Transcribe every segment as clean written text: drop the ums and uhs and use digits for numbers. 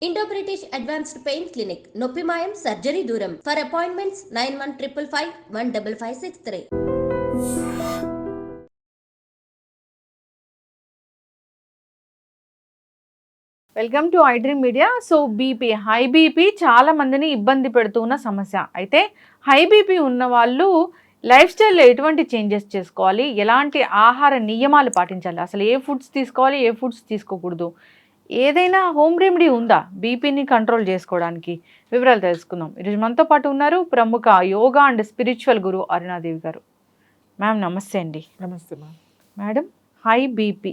Indo British advanced pain clinic నొప్పి మాయం surgery దూరం for appointments 9155515563. Welcome to iDream media. So high BP చాలా మందిని ఇబ్బంది పెడుతున్న సమస్య. అయితే హై బీపీ ఉన్న వాళ్ళు లైఫ్ స్టైల్లో ఎటువంటి చేంజెస్ చేసుకోవాలి, ఎలాంటి ఆహార నియమాలు పాటించాలి, అసలు ఏ ఫుడ్స్ తీసుకోవాలి, ఏ ఫుడ్స్ తీసుకోకూడదు, ఏదైనా హోమ్ రెమెడీ ఉందా బీపీని కంట్రోల్ చేసుకోవడానికి, వివరాలు తెలుసుకుందాం. ఈరోజు మనతో పాటు ఉన్నారు ప్రముఖ యోగా అండ్ స్పిరిచువల్ గురు అరుణాదేవి గారు. మ్యామ్ నమస్తే అండి. నమస్తే మ్యామ్. మేడం, హై బీపీ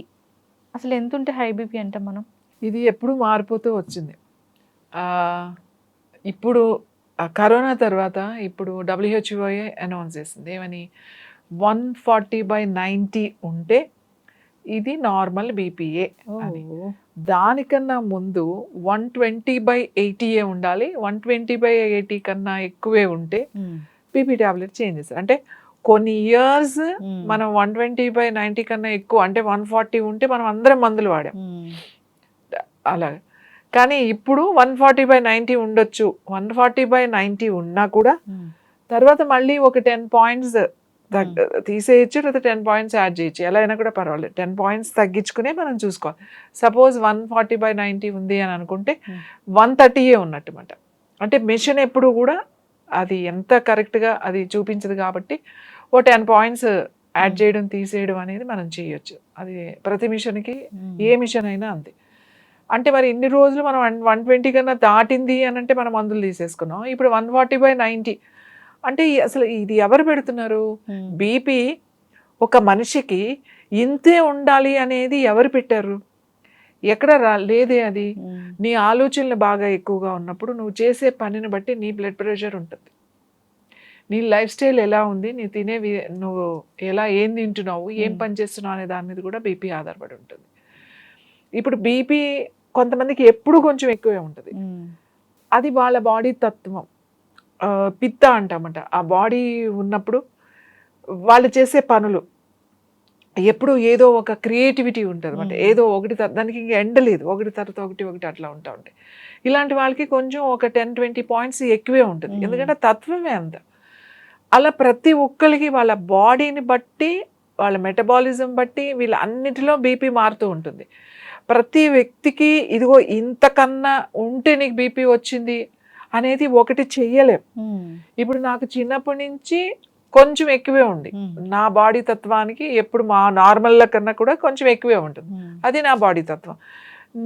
అసలు ఎంత ఉంటే హై బీపీ అంటాం మనం? ఇది ఎప్పుడు మారిపోతూ వచ్చింది. ఇప్పుడు కరోనా తర్వాత ఇప్పుడు WHO అనౌన్స్ చేసింది ఏమని, 140/90 ఉంటే ఇది నార్మల్ బీపీఏ అని. దానికన్నా ముందు 120/80 ఉండాలి. 120/80 కన్నా ఎక్కువే ఉంటే బీపీ ట్యాబ్లెట్ చేంజ్ చేస్తారు. అంటే కొన్ని ఇయర్స్ మనం 120/90 కన్నా ఎక్కువ అంటే 140 ఉంటే మనం అందరం మందులు వాడాం అలాగే. కానీ ఇప్పుడు 140/90 ఉండొచ్చు. 140/90 ఉన్నా కూడా తర్వాత మళ్ళీ ఒక 10 పాయింట్స్ తీసేయచ్చు, లేదా 10 పాయింట్స్ యాడ్ చేయొచ్చు, ఎలా అయినా కూడా పర్వాలేదు. 10 పాయింట్స్ తగ్గించుకునే మనం చూసుకోవాలి. సపోజ్ 140/90 ఉంది అని అనుకుంటే 130 ఉన్నట్టుమాట. అంటే మిషన్ ఎప్పుడు కూడా అది ఎంత కరెక్ట్గా అది చూపించదు కాబట్టి ఓ 10 పాయింట్స్ యాడ్ చేయడం తీసేయడం అనేది మనం చేయొచ్చు. అది ప్రతి మిషన్కి ఏ మిషన్ అయినా అంతే. అంటే మరి ఇన్ని రోజులు మనం 120 కన్నా దాటింది అని అంటే మనం మందులు తీసేసుకున్నాం. ఇప్పుడు 140/90 అంటే అసలు ఇది ఎవరు పెడుతున్నారు? బీపీ ఒక మనిషికి ఇంతే ఉండాలి అనేది ఎవరు పెట్టారు? ఎక్కడ లేదే అది. నీ ఆలోచనలు బాగా ఎక్కువగా ఉన్నప్పుడు నువ్వు చేసే పనిని బట్టి నీ బ్లడ్ ప్రెషర్ ఉంటుంది. నీ లైఫ్ స్టైల్ ఎలా ఉంది, నీ తినేవి నువ్వు ఏం తింటున్నావు, ఏం పని చేస్తున్నావు అనే దాని మీద కూడా బీపీ ఆధారపడి ఉంటుంది. ఇప్పుడు బీపీ కొంతమందికి ఎప్పుడు కొంచెం ఎక్కువే ఉంటుంది. అది వాళ్ళ బాడీ తత్వం, పిత్త అంటామంట. ఆ బాడీ ఉన్నప్పుడు వాళ్ళు చేసే పనులు ఎప్పుడు ఏదో ఒక క్రియేటివిటీ ఉంటుంది అనమాట. ఏదో ఒకటి దానికి ఇంకా ఎండ లేదు, ఒకటి తర్వాత ఒకటి అట్లా ఉంటా ఉంటాయి. ఇలాంటి వాళ్ళకి కొంచెం ఒక 10-20 పాయింట్స్ ఎక్కువే ఉంటుంది, ఎందుకంటే తత్వమే అంత. అలా ప్రతి ఒక్కరికి వాళ్ళ బాడీని బట్టి, వాళ్ళ మెటబాలిజం బట్టి, వీళ్ళ అన్నిటిలో బీపీ మారుతూ ఉంటుంది. ప్రతి వ్యక్తికి ఇదిగో ఇంతకన్నా ఉంటే నీకు బీపీ వచ్చింది అనేది ఒకటి చెయ్యలేం. ఇప్పుడు నాకు చిన్నప్పటి నుంచి కొంచెం ఎక్కువే ఉంది, నా బాడీ తత్వానికి ఎప్పుడు మా నార్మల్ కన్నా కూడా కొంచెం ఎక్కువే ఉంటుంది, అది నా బాడీ తత్వం.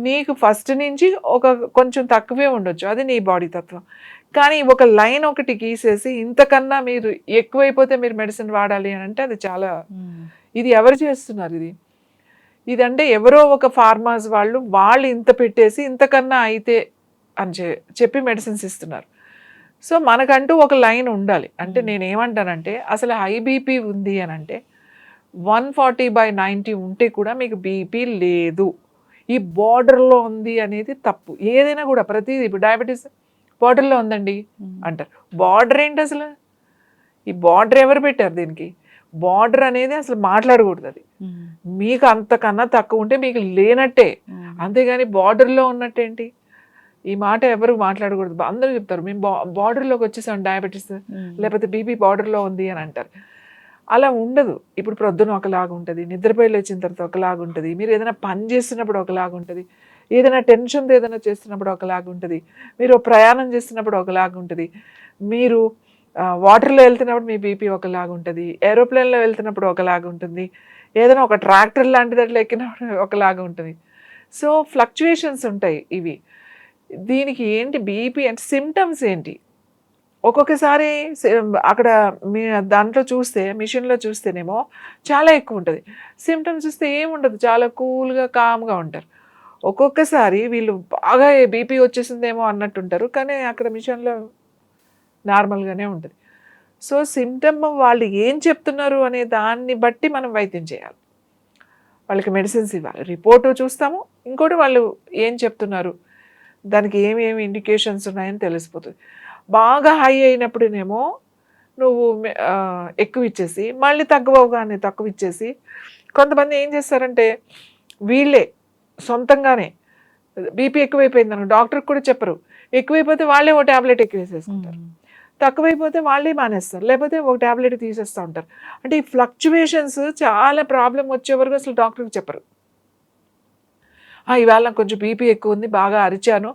నీకు ఫస్ట్ నుంచి ఒక కొంచెం తక్కువే ఉండొచ్చు, అది నీ బాడీ తత్వం. కానీ ఒక లైన్ ఒకటి గీసేసి ఇంతకన్నా మీరు ఎక్కువైపోతే మీరు మెడిసిన్ వాడాలి అని అంటే అది చాలా, ఇది ఎవరు చేస్తున్నారు? ఇదంటే ఎవరో ఒక ఫార్మాస్ వాళ్ళు ఇంత పెట్టేసి ఇంతకన్నా అయితే అని చెప్పి మెడిసిన్స్ ఇస్తున్నారు. సో మనకంటూ ఒక లైన్ ఉండాలి. అంటే నేనేమంటానంటే అసలు హై బీపీ ఉంది అని అంటే 140/90 ఉంటే కూడా మీకు బీపీ లేదు, ఈ బార్డర్లో ఉంది అనేది తప్పు. ఏదైనా కూడా ప్రతిదీ, ఇప్పుడు డయాబెటీస్ బార్డర్లో ఉందండి అంటారు. బార్డర్ ఏంటి అసలు? ఈ బార్డర్ ఎవరు పెట్టారు దీనికి? బార్డర్ అనేది అసలు మాట్లాడకూడదు. అది మీకు అంతకన్నా తక్కువ ఉంటే మీకు లేనట్టే, అంతేగాని బార్డర్లో ఉన్నట్టేంటి? ఈ మాట ఎవరు మాట్లాడకూడదు. అందరూ చెప్తారు మేము బార్డర్లోకి వచ్చేసాం డయాబెటీస్, లేకపోతే బీపీ బార్డర్లో ఉంది అని అంటారు. అలా ఉండదు. ఇప్పుడు ప్రొద్దున ఒకలాగా ఉంటుంది, నిద్రపోయి లేచిన తర్వాత ఒకలాగా ఉంటుంది, మీరు ఏదైనా పని చేస్తున్నప్పుడు ఒకలాగా ఉంటుంది, ఏదైనా టెన్షన్తో ఏదైనా చేస్తున్నప్పుడు ఒకలాగా ఉంటుంది, మీరు ప్రయాణం చేస్తున్నప్పుడు ఒకలాగా ఉంటుంది, మీరు వాటర్లో వెళ్తున్నప్పుడు మీ బీపీ ఒకలాగా ఉంటుంది, ఏరోప్లేన్లో వెళ్తున్నప్పుడు ఒకలాగా ఉంటుంది, ఏదైనా ఒక ట్రాక్టర్ లాంటిది అట్లా ఎక్కినప్పుడు ఒకలాగా ఉంటుంది. సో ఫ్లక్చుయేషన్స్ ఉంటాయి ఇవి. దీనికి ఏంటి బీపీ అంటే సిమ్టమ్స్ ఏంటి? ఒక్కొక్కసారి అక్కడ మీ దాంట్లో చూస్తే, మిషన్లో చూస్తేనేమో చాలా ఎక్కువ ఉంటుంది, సిమ్టమ్స్ చూస్తే ఏముండదు, చాలా కూల్గా కామ్గా ఉంటారు. ఒక్కొక్కసారి వీళ్ళు బాగా బీపీ వచ్చేసిందేమో అన్నట్టుంటారు, కానీ అక్కడ మిషన్లో నార్మల్గానే ఉంటుంది. సో సిమ్టమ్ వాళ్ళు ఏం చెప్తున్నారు అనే దాన్ని బట్టి మనం వైద్యం చేయాలి, వాళ్ళకి మెడిసిన్స్ ఇవ్వాలి. రిపోర్టు చూస్తాము, ఇంకోటి వాళ్ళు ఏం చెప్తున్నారు, దానికి ఏమేమి ఇండికేషన్స్ ఉన్నాయని తెలిసిపోతుంది. బాగా హై అయినప్పుడునేమో నువ్వు ఎక్కువ ఇచ్చేసి మళ్ళీ తక్కువ ఇచ్చేసి, కొంతమంది ఏం చేస్తారంటే వీళ్ళే సొంతంగానే బీపీ ఎక్కువైపోయింది అనుకో, డాక్టర్కి కూడా చెప్పరు. ఎక్కువైపోతే వాళ్ళే ఓ ట్యాబ్లెట్ ఎక్కువ వేసేసుకుంటారు, తక్కువైపోతే వాళ్ళే మానేస్తారు, లేకపోతే ఒక ట్యాబ్లెట్ తీసేస్తూ ఉంటారు. అంటే ఈ ఫ్లక్చువేషన్స్ చాలా ప్రాబ్లం వచ్చే వరకు అసలు డాక్టర్కి చెప్పరు. ఇవాళ నాకు కొంచెం బీపీ ఎక్కువ ఉంది, బాగా అరిచాను,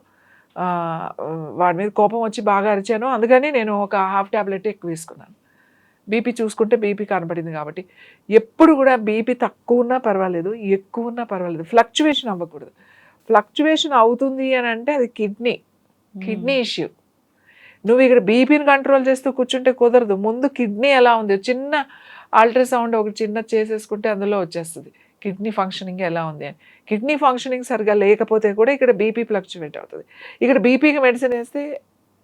వాడి మీద కోపం వచ్చి బాగా అరిచాను, అందుకని నేను ఒక హాఫ్ ట్యాబ్లెట్ ఎక్కువ వేసుకున్నాను. బీపీ చూసుకుంటే బీపీ కనబడింది కాబట్టి. ఎప్పుడు కూడా బీపీ తక్కువ ఉన్నా పర్వాలేదు, ఎక్కువ ఉన్నా పర్వాలేదు, ఫ్లక్చువేషన్ అవ్వకూడదు. ఫ్లక్చువేషన్ అవుతుంది అని అంటే అది కిడ్నీ ఇష్యూ. నువ్వు ఇక్కడ బీపీని కంట్రోల్ చేస్తూ కూర్చుంటే కుదరదు. ముందు కిడ్నీ ఎలా ఉంది, చిన్న అల్ట్రాసౌండ్ ఒకటి చిన్న చేసేసుకుంటే అందులో వచ్చేస్తుంది కిడ్నీ ఫంక్షనింగ్ ఎలా ఉంది అని. కిడ్నీ ఫంక్షనింగ్ సరిగా లేకపోతే కూడా ఇక్కడ బీపీ ఫ్లక్చువేట్ అవుతుంది. ఇక్కడ బీపీకి మెడిసిన్ వేస్తే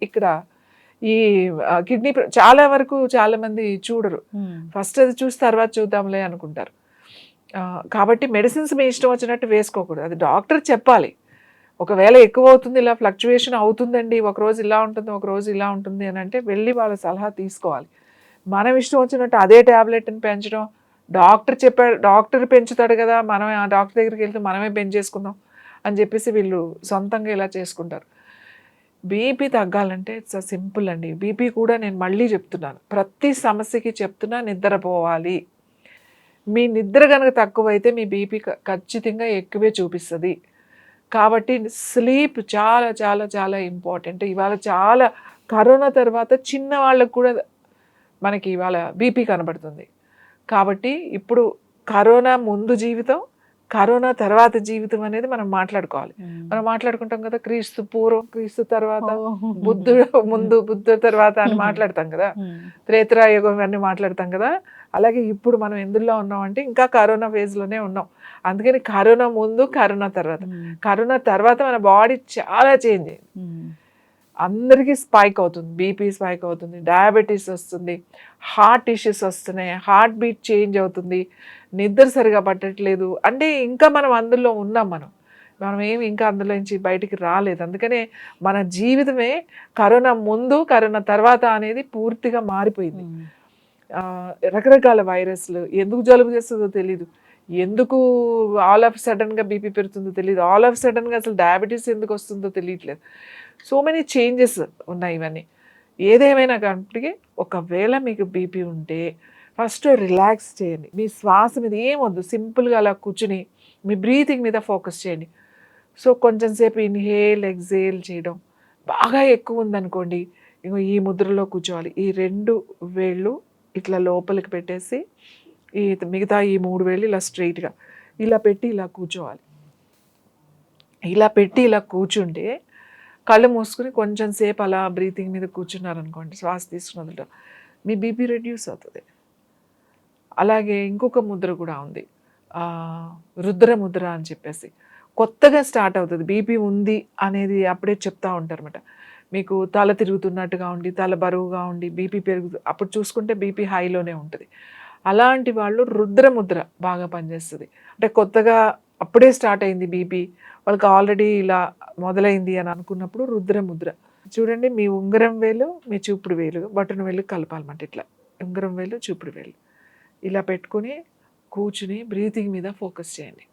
ఇక్కడ ఈ కిడ్నీ చాలా వరకు చాలామంది చూడరు, ఫస్ట్ అది చూసి తర్వాత చూద్దాంలే అనుకుంటారు. కాబట్టి మెడిసిన్స్ మీ ఇష్టం వచ్చినట్టు వేసుకోకూడదు, అది డాక్టర్ చెప్పాలి. ఒకవేళ ఎక్కువ అవుతుంది, ఇలా ఫ్లక్చువేషన్ అవుతుందండి, ఒకరోజు ఇలా ఉంటుంది ఒకరోజు ఇలా ఉంటుంది అని అంటే వెళ్ళి వాళ్ళ సలహా తీసుకోవాలి. మనం ఇష్టం వచ్చినట్టు అదే ట్యాబ్లెట్ని పెంచడం, డాక్టర్ పెంచుతాడు కదా, మనమే ఆ డాక్టర్ దగ్గరికి వెళ్తే మనమే పెంచేసుకుందాం అని చెప్పేసి వీళ్ళు సొంతంగా ఇలా చేసుకుంటారు. బీపీ తగ్గాలంటే ఇట్స్ సింపుల్ అండి. బీపీ కూడా నేను మళ్ళీ చెప్తున్నాను, ప్రతి సమస్యకి చెప్తున్నా, నిద్రపోవాలి. మీ నిద్ర కనుక తక్కువైతే మీ బీపీ ఖచ్చితంగా ఎక్కువే చూపిస్తుంది. కాబట్టి స్లీప్ చాలా చాలా చాలా ఇంపార్టెంట్. ఇవాళ చాలా కరోనా తర్వాత చిన్న వాళ్ళకు కూడా మనకి ఇవాళ బీపీ కనబడుతుంది. కాబట్టి ఇప్పుడు కరోనా ముందు జీవితం, కరోనా తర్వాత జీవితం అనేది మనం మాట్లాడుకోవాలి. మనం మాట్లాడుకుంటాం కదా, క్రీస్తు పూర్వం, క్రీస్తు తర్వాత, బుద్ధుడు ముందు, బుద్ధుడు తర్వాత అని మాట్లాడతాం కదా, త్రేతాయుగం అన్నీ మాట్లాడతాం కదా. అలాగే ఇప్పుడు మనం ఎందులో ఉన్నాం అంటే ఇంకా కరోనా ఫేజ్లోనే ఉన్నాం. అందుకని కరోనా ముందు, కరోనా తర్వాత. కరోనా తర్వాత మన బాడీ చాలా చేంజ్ అయింది, అందరికీ స్పైక్ అవుతుంది, బీపీ స్పైక్ అవుతుంది, డయాబెటీస్ వస్తుంది, హార్ట్ ఇష్యూస్ వస్తున్నాయి, హార్ట్ బీట్ చేంజ్ అవుతుంది, నిద్ర సరిగా పట్టట్లేదు. అంటే ఇంకా మనం అందులో ఉన్నాం, మనం ఏమి ఇంకా అందులో నుంచి బయటికి రాలేదు. అందుకనే మన జీవితమే కరోనా ముందు, కరోనా తర్వాత అనేది పూర్తిగా మారిపోయింది. రకరకాల వైరస్లు, ఎందుకు జలుబు చేస్తుందో తెలీదు, ఎందుకు ఆల్ ఆఫ్ సడన్గా బీపీ పెరుగుతుందో తెలియదు, ఆల్ ఆఫ్ సడన్గా అసలు డయాబెటీస్ ఎందుకు వస్తుందో తెలియట్లేదు. సో మెనీ చేంజెస్ ఉన్నాయి ఇవన్నీ. ఏదేమైనా కాబట్టి ఒకవేళ మీకు బీపీ ఉంటే ఫస్ట్ రిలాక్స్ చేయండి, మీ శ్వాస మీద ఏమొద్దు, సింపుల్గా అలా కూర్చుని మీ బ్రీతింగ్ మీద ఫోకస్ చేయండి. సో కొంచెం సేపు ఇన్హేల్ ఎగ్జేల్ చేయడం. బాగా ఎక్కువ ఉందనుకోండి, ఇంకో ఈ ముద్రలో కూర్చోవాలి. ఈ 2 వేళ్ళు ఇట్లా లోపలికి పెట్టేసి మిగతా ఈ 3 వేళ్ళు ఇలా స్ట్రైట్గా ఇలా పెట్టి ఇలా కూర్చోవాలి. ఇలా పెట్టి ఇలా కూర్చుంటే కళ్ళు మూసుకుని కొంచెం సేపు అలా బ్రీతింగ్ మీద కూర్చున్నారనుకోండి, శ్వాస తీసుకున్నట్టు మీ బీపీ రెడ్యూస్ అవుతుంది. అలాగే ఇంకొక ముద్ర కూడా ఉంది, రుద్ర ముద్ర అని చెప్పేసి కొత్తగా స్టార్ట్ అవుతుంది. బీపీ ఉంది అనేది అప్పుడే చెప్తా ఉంటారన్నమాట. మీకు తల తిరుగుతున్నట్టుగా ఉండి, తల బరువుగా ఉండి, బీపీ అప్పుడు చూసుకుంటే బీపీ హైలోనే ఉంటుంది. అలాంటి వాళ్ళు రుద్రముద్ర బాగా పనిచేస్తుంది. అంటే కొత్తగా అప్పుడే స్టార్ట్ అయింది బీపీ, వాళ్ళకి ఆల్రెడీ ఇలా మొదలైంది అని అనుకున్నప్పుడు రుద్రముద్ర చూడండి. మీ ఉంగరం వేలు, మీ చూపుడు వేలు, బటన్ వేలు కలపాలన్నమాట. ఇట్లా ఉంగరం వేలు, చూపుడు వేలు ఇలా పెట్టుకుని కూర్చుని బ్రీతింగ్ మీద ఫోకస్ చేయండి.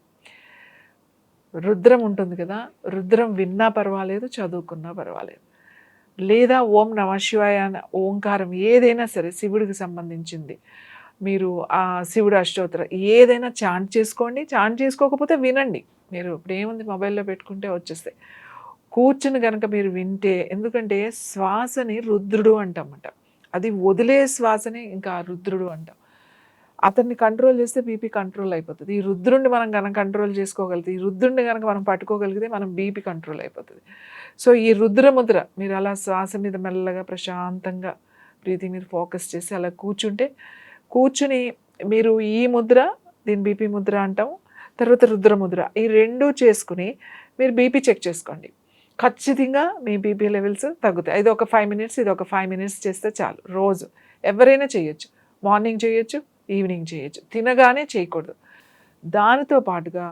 రుద్రం ఉంటుంది కదా, రుద్రం విన్నా పర్వాలేదు, చదువుకున్నా పర్వాలేదు, లేదా ఓం నమ శివాయ ఓంకారం ఏదైనా సరే, శివుడికి సంబంధించింది మీరు ఆ శివుడు అష్టోత్తరం ఏదైనా చాంట్ చేసుకోండి. చాంట్ చేసుకోకపోతే వినండి. మీరు ఇప్పుడు ఏముంది మొబైల్లో పెట్టుకుంటే వచ్చేస్తాయి. కూర్చుని కనుక మీరు వింటే, ఎందుకంటే శ్వాసని రుద్రుడు అంటామట, అది వదిలే శ్వాసని ఇంకా రుద్రుడు అంటాం. అతన్ని కంట్రోల్ చేస్తే బీపీ కంట్రోల్ అయిపోతుంది. ఈ రుద్రుడిని మనం కనుక కంట్రోల్ చేసుకోగలిగితే, ఈ రుద్రుడిని కనుక మనం పట్టుకోగలిగితే మనం బీపీ కంట్రోల్ అయిపోతుంది. సో ఈ రుద్రముద్ర మీరు అలా శ్వాస మీద మెల్లగా ప్రశాంతంగా బ్రీతింగ్ మీద ఫోకస్ చేసి అలా కూర్చుని మీరు ఈ ముద్ర, దీని బీపీ ముద్ర అంటాం, తర్వాత రుద్రముద్ర, ఈ 2 చేసుకుని మీరు బీపీ చెక్ చేసుకోండి. ఖచ్చితంగా మీ బీపీ లెవెల్స్ తగ్గుతాయి. ఇది ఒక 5 మినిట్స్, ఇది ఒక 5 మినిట్స్ చేస్తే చాలు. రోజు ఎవరైనా చేయొచ్చు, మార్నింగ్ చేయొచ్చు, ఈవినింగ్ చేయొచ్చు, తినగానే చేయకూడదు. దానితో పాటుగా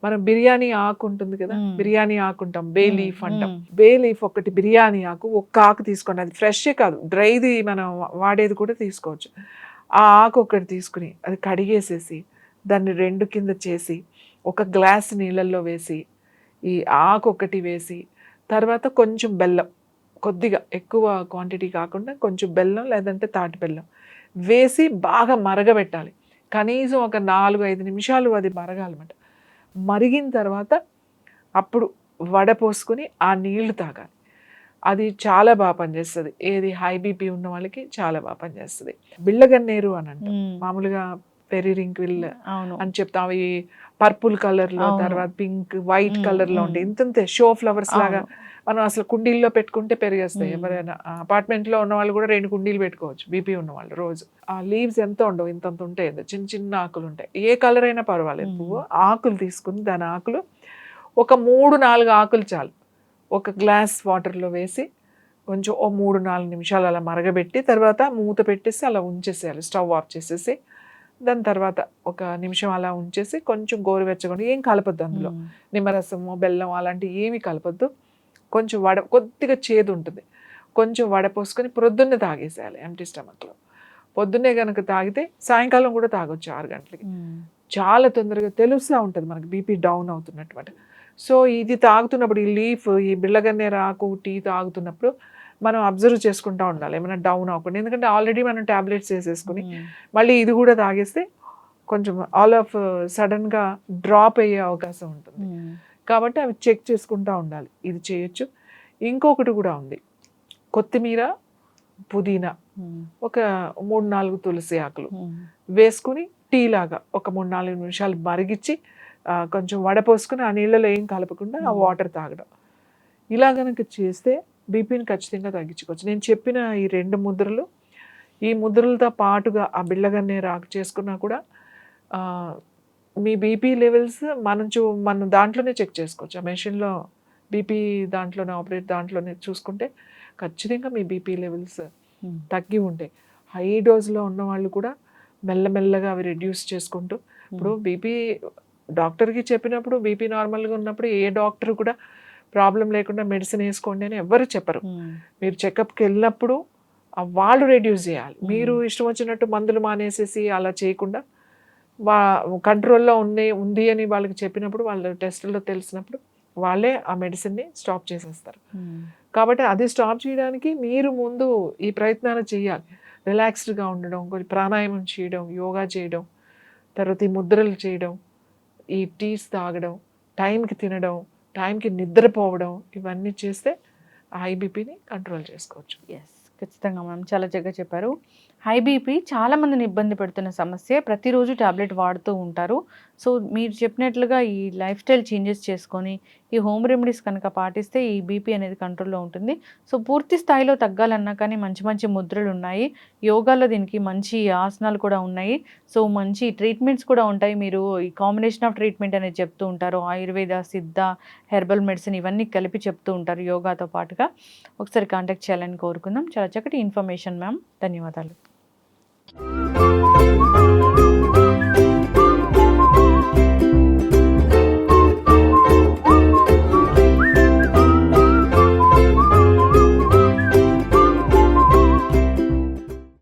మనం బిర్యానీ ఆకు ఉంటుంది కదా, బిర్యానీ ఆకు ఉంటాం, బే లీఫ్ అంటాం. బే లీఫ్ ఒకటి, బిర్యానీ ఆకు ఒక్క ఆకు తీసుకోండి, అది ఫ్రెషే కాదు, డ్రైది మనం వాడేది కూడా తీసుకోవచ్చు. ఆ ఆకు ఒకటి తీసుకుని అది కడిగేసేసి దాన్ని 2 కింద చేసి ఒక గ్లాస్ నీళ్ళల్లో వేసి ఈ ఆకు ఒకటి వేసి, తర్వాత కొంచెం బెల్లం, కొద్దిగా ఎక్కువ క్వాంటిటీ కాకుండా కొంచెం బెల్లం లేదంటే తాటి బెల్లం వేసి బాగా మరగబెట్టాలి. కనీసం ఒక 4-5 నిమిషాలు అది మరగాలన్నమాట. మరిగిన తర్వాత అప్పుడు వడపోసుకొని ఆ నీళ్లు తాగాలి. అది చాలా బాగా పనిచేస్తుంది. ఏది హై బీపీ ఉన్న వాళ్ళకి చాలా బాగా పనిచేస్తుంది. బిళ్ళగన్నేరు అని అంటాం, మామూలుగా పెరిరింక్విల్ అవును. అని చెప్తాం. అవి పర్పుల్ కలర్లో, తర్వాత పింక్, వైట్ కలర్లో ఉంటాయి. ఇంతంతే షో ఫ్లవర్స్ లాగా. మనం అసలు కుండీల్లో పెట్టుకుంటే పెరిగేస్తాయి. ఎవరైనా అపార్ట్మెంట్లో ఉన్న వాళ్ళు కూడా 2 కుండీలు పెట్టుకోవచ్చు బీపీ ఉన్న వాళ్ళు రోజు. ఆ లీవ్స్ ఎంత ఉండవు, ఇంతంత ఉంటాయి, చిన్న చిన్న ఆకులు ఉంటాయి. ఏ కలర్ అయినా పర్వాలేదు. పువ్వు ఆకులు తీసుకుని దాని ఆకులు ఒక 3-4 ఆకులు చాలు ఒక గ్లాస్ వాటర్లో వేసి కొంచెం ఓ 3-4 నిమిషాలు అలా మరగబెట్టి తర్వాత మూత పెట్టేసి అలా ఉంచేసేయాలి. స్టవ్ ఆఫ్ చేసేసి దాని తర్వాత ఒక నిమిషం అలా ఉంచేసి కొంచెం గోరువెచ్చగా, ఏం కలపొద్దు అందులో, నిమ్మరసము బెల్లం అలాంటివి ఏమీ కలపొద్దు. కొంచెం కొద్దిగా చేదు ఉంటుంది, కొంచెం వడపోసుకొని ప్రొద్దున్నే తాగేసేయాలి ఎంటీ స్టమక్లో. పొద్దున్నే కనుక తాగితే సాయంకాలం కూడా తాగొచ్చు 6 గంటలకి. చాలా తొందరగా తెలుస్తూ ఉంటుంది మనకి బీపీ డౌన్ అవుతున్నటువంటి. సో ఇది తాగుతున్నప్పుడు, ఈ లీఫ్, ఈ బిళ్ళగన్నేరు ఆకు టీ తాగుతున్నప్పుడు మనం అబ్జర్వ్ చేసుకుంటూ ఉండాలి ఏమైనా డౌన్ అవ్వకుండా. ఎందుకంటే ఆల్రెడీ మనం ట్యాబ్లెట్స్ వేసేసుకుని మళ్ళీ ఇది కూడా తాగేస్తే కొంచెం ఆల్ ఆఫ్ సడన్గా డ్రాప్ అయ్యే అవకాశం ఉంటుంది. కాబట్టి అవి చెక్ చేసుకుంటూ ఉండాలి. ఇది చేయొచ్చు. ఇంకొకటి కూడా ఉంది, కొత్తిమీర, పుదీనా, ఒక 3-4 తులసి ఆకులు వేసుకుని టీ లాగా ఒక 3-4 నిమిషాలు మరిగించి కొంచెం వడపోసుకుని ఆ నీళ్ళలో ఏం కలపకుండా ఆ వాటర్ తాగడం. ఇలా కనుక చేస్తే బీపీని ఖచ్చితంగా తగ్గించుకోవచ్చు. నేను చెప్పిన ఈ 2 ముద్రలు, ఈ ముద్రలతో పాటుగా ఆ బిళ్ళగన్నేరు ఆకు చేసుకున్నా కూడా మీ బీపీ లెవెల్స్ మనం దాంట్లోనే చెక్ చేసుకోవచ్చు. ఆ మెషిన్లో బీపీ దాంట్లోనే దాంట్లోనే చూసుకుంటే ఖచ్చితంగా మీ బీపీ లెవెల్స్ తగ్గి ఉంటాయి. హై డోస్లో ఉన్న వాళ్ళు కూడా మెల్లమెల్లగా అవి రెడ్యూస్ చేసుకుంటూ, ఇప్పుడు బీపీ డాక్టర్కి చెప్పినప్పుడు బీపీ నార్మల్గా ఉన్నప్పుడు ఏ డాక్టర్ కూడా ప్రాబ్లం లేకుండా మెడిసిన్ వేసుకోండి అని ఎవ్వరు చెప్పరు. మీరు చెకప్కి వెళ్ళినప్పుడు వాళ్ళు రెడ్యూస్ చేయాలి. మీరు ఇష్టం వచ్చినట్టు మందులు మానేసేసి అలా చేయకుండా కంట్రోల్లో ఉంది అని వాళ్ళకి చెప్పినప్పుడు, వాళ్ళ టెస్టుల్లో తెలిసినప్పుడు వాళ్ళే ఆ మెడిసిన్ని స్టాప్ చేసేస్తారు. కాబట్టి అది స్టాప్ చేయడానికి మీరు ముందు ఈ ప్రయత్నాలు చేయాలి. రిలాక్స్డ్గా ఉండడం, కొంచెం ప్రాణాయామం చేయడం, యోగా చేయడం, తర్వాత ఈ ముద్రలు చేయడం, ఈ టీస్ తాగడం, టైంకి తినడం, టైంకి నిద్రపోవడం, ఇవన్నీ చేస్తే హై బీపీని కంట్రోల్ చేసుకోవచ్చు. ఎస్, ఖచ్చితంగా మ్యామ్, చాలా చక్కగా చెప్పారు. హై బీపీ చాలా మందిని ఇబ్బంది పెడుతున్న సమస్య. ప్రతిరోజు టాబ్లెట్ వాడుతూ ఉంటారు. సో మీరు చెప్పినట్లుగా ఈ లైఫ్ స్టైల్ చేంజెస్ చేసుకొని ఈ హోమ్ రెమెడీస్ కనుక పాటిస్తే ఈ బీపీ అనేది కంట్రోల్లో ఉంటుంది. సో పూర్తి స్థాయిలో తగ్గాలన్నా కానీ మంచి మంచి ముద్రలు ఉన్నాయి. యోగాలో దీనికి మంచి ఆసనాలు కూడా ఉన్నాయి. సో మంచి ట్రీట్మెంట్స్ కూడా ఉంటాయి. మీరు ఈ కాంబినేషన్ ఆఫ్ ట్రీట్మెంట్ అనేది చెప్తూ ఉంటారు. ఆయుర్వేద, సిద్ధ, హెర్బల్ మెడిసిన్ ఇవన్నీ కలిపి చెప్తూ ఉంటారు యోగాతో పాటుగా. ఒకసారి కాంటాక్ట్ చేయాలని కోరుకుందాం. చాలా చక్కటి ఇన్ఫర్మేషన్ మ్యామ్, ధన్యవాదాలు.